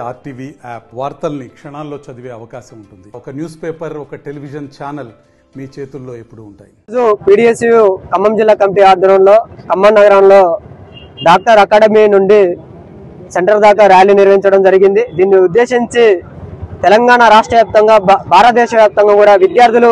RTV app వార్తల్ని క్షణాల్లో చదివే అవకాశం ఉంటుంది. ఒక న్యూస్ పేపర్, ఒక టెలివిజన్ ఛానల్ మీ చేతుల్లో ఎప్పుడు ఉంటాయి. పీడీఎస్యు ఖమ్మం జిల్లా కమిటీ ఆధ్వర్యంలో ఖమ్మం నగరంలో డాక్టర్ అకాడమీ నుండి సెంటర్ దాకా ర్యాలీ నిర్వహించడం జరిగింది. దీన్ని ఉద్దేశించి తెలంగాణ రాష్ట్ర వ్యాప్తంగా, భారతదేశ వ్యాప్తంగా కూడా విద్యార్థులు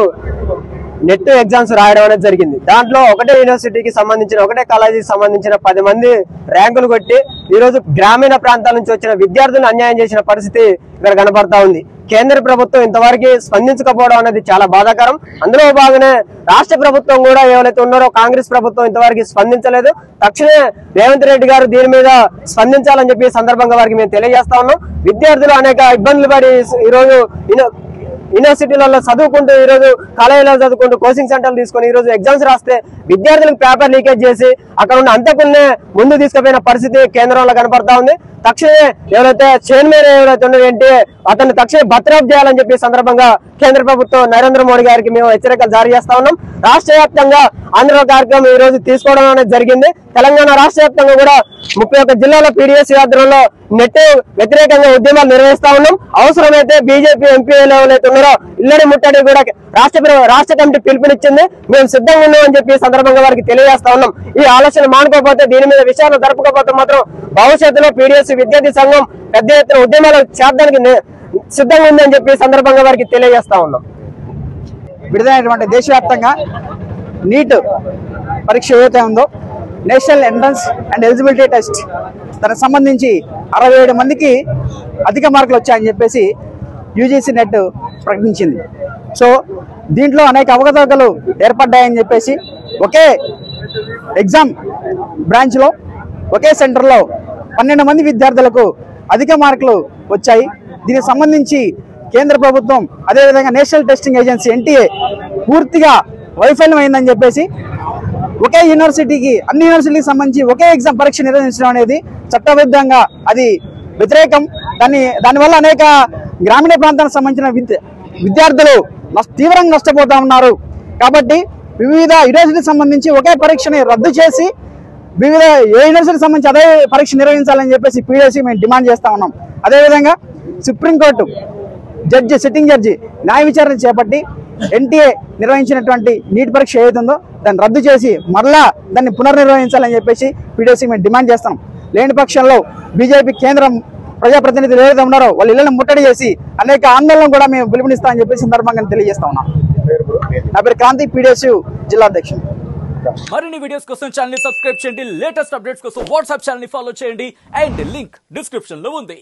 నెట్ ఎగ్జామ్స్ రాయడం అనేది జరిగింది. దాంట్లో ఒకటే యూనివర్సిటీకి సంబంధించిన, ఒకటే కాలేజీకి సంబంధించిన 10 మంది ర్యాంకులు కొట్టి ఈరోజు గ్రామీణ ప్రాంతాల నుంచి వచ్చిన విద్యార్థులను అన్యాయం చేసిన పరిస్థితి ఇక్కడ కనపడతా ఉంది. కేంద్ర ప్రభుత్వం ఇంతవరకు స్పందించకపోవడం అనేది చాలా బాధాకరం. అందులో భాగంగానే రాష్ట్ర ప్రభుత్వం కూడా ఎవరైతే ఉన్నారో కాంగ్రెస్ ప్రభుత్వం ఇంతవరకు స్పందించలేదు. తక్షణమే రేవంత్ రెడ్డి గారు దీని మీద స్పందించాలని చెప్పి సందర్భంగా వారికి మేము తెలియజేస్తా ఉన్నాం. విద్యార్థులు అనేక ఇబ్బందులు పడి ఈరోజు యూనివర్సిటీలలో చదువుకుంటూ, ఈరోజు కాలేజీలో చదువుకుంటూ, కోచింగ్ సెంటర్లు తీసుకుని ఈరోజు ఎగ్జామ్స్ రాస్తే విద్యార్థులకు పేపర్ లీకేజ్ చేసి అక్కడ ఉన్న అంతకుల్నే ముందు తీసుకుపోయిన పరిస్థితి కేంద్రంలో కనపడతా ఉంది. తక్షణమే ఎవరైతే చైర్మన్ ఎవరైతే ఉన్నారో ఏంటి అతన్ని తక్షణమే బర్తరఫ్ చేయాలని చెప్పి సందర్భంగా కేంద్ర ప్రభుత్వం నరేంద్ర మోడీ గారికి మేము హెచ్చరికలు జారీ చేస్తా ఉన్నాం. రాష్ట్ర వ్యాప్తంగా ఆంధ్ర కార్యక్రమం ఈ రోజు తీసుకోవడం అనేది జరిగింది. తెలంగాణ రాష్ట్ర వ్యాప్తంగా కూడా 31 జిల్లాల పీడీఎస్ ఆధ్వర్యంలో నెట్ వ్యతిరేకంగా ఉద్యమాలు నిర్వహిస్తా ఉన్నాం. అవసరమైతే బీజేపీ ఎంపీలు ఎవరైతే ఉన్నారో ఇళ్ళని ముట్టడి కూడా రాష్ట్ర కమిటీ పిలుపునిచ్చింది. మేము సిద్ధంగా ఉన్నామని చెప్పి సందర్భంగా వారికి తెలియజేస్తా ఉన్నాం. ఈ ఆలోచన మానుకోకపోతే, దీని మీద విషయాలు జరపకపోతే మాత్రం భవిష్యత్తులో పీడీఎస్ విద్యార్థి సంఘం పెద్ద ఎత్తున ఉద్యమాలు చేద్దానికి సిద్ధంగా ఉందని చెప్పి సందర్భంగా వారికి తెలియజేస్తా ఉన్నాం. విడుదలైనటువంటి దేశవ్యాప్తంగా నీట్ పరీక్ష ఏదైతే ఉందో, national entrance and eligibility test, దానికి సంబంధించి 67 మందికి అధిక మార్కులు వచ్చాయని చెప్పేసి యూజీసీ నెట్ ప్రకటించింది. సో దీంట్లో అనేక అవకతవకలు ఏర్పడ్డాయని చెప్పేసి ఒకే ఎగ్జామ్ బ్రాంచ్లో, ఒకే సెంటర్లో 12 మంది విద్యార్థులకు అధిక మార్కులు వచ్చాయి. దీనికి సంబంధించి కేంద్ర ప్రభుత్వం, అదేవిధంగా నేషనల్ టెస్టింగ్ ఏజెన్సీ ఎన్టీఏ పూర్తిగా వైఫల్యం అయిందని చెప్పేసి ఒకే యూనివర్సిటీకి, అన్ని యూనివర్సిటీకి సంబంధించి ఒకే ఎగ్జామ్ పరీక్ష నిర్వహించడం అనేది చట్టబద్ధంగా అది వ్యతిరేకం. దానివల్ల అనేక గ్రామీణ ప్రాంతానికి సంబంధించిన విద్యార్థులు తీవ్రంగా నష్టపోతా ఉన్నారు. కాబట్టి వివిధ యూనివర్సిటీకి సంబంధించి ఒకే పరీక్షని రద్దు చేసి వివిధ యూనివర్సిటీకి సంబంధించి అదే పరీక్ష నిర్వహించాలని చెప్పేసి పీడీఎస్సీ మేము డిమాండ్ చేస్తా ఉన్నాం. అదేవిధంగా సుప్రీంకోర్టు సిట్టింగ్ జడ్జి న్యాయ విచారణ చేపట్టి ఎన్టీఏ నిర్వహించినటువంటి నీట్ పరీక్ష ఏదైతుందో దాన్ని రద్దు చేసి మరలా దాన్ని పునర్నిర్వహించాలని చెప్పేసి పీడీఎస్సీ మేము డిమాండ్ చేస్తాం. లేని పక్షంలో బీజేపీ కేంద్రం ప్రజాప్రతినిధులు ఏదైతే ఉన్నారో వాళ్ళ ఇళ్లను ముట్టడి చేసి అనేక ఆందోళన కూడా మేము పిలుపునిస్తామని చెప్పి సందర్భంగా తెలియజేస్తా ఉన్నాం. నా పేరు క్రాంతి, పీడీఎస్యు జిల్లా అధ్యక్షుడు. మరిన్ని వీడియోస్ కోసం ఛానల్ ని సబ్స్క్రైబ్ చేయండి. లేటెస్ట్ అప్డేట్స్ కోసం వాట్సాప్ ఛానల్ ని ఫాలో చేయండి. అండ్ లింక్ డిస్క్రిప్షన్ లో ఉంది.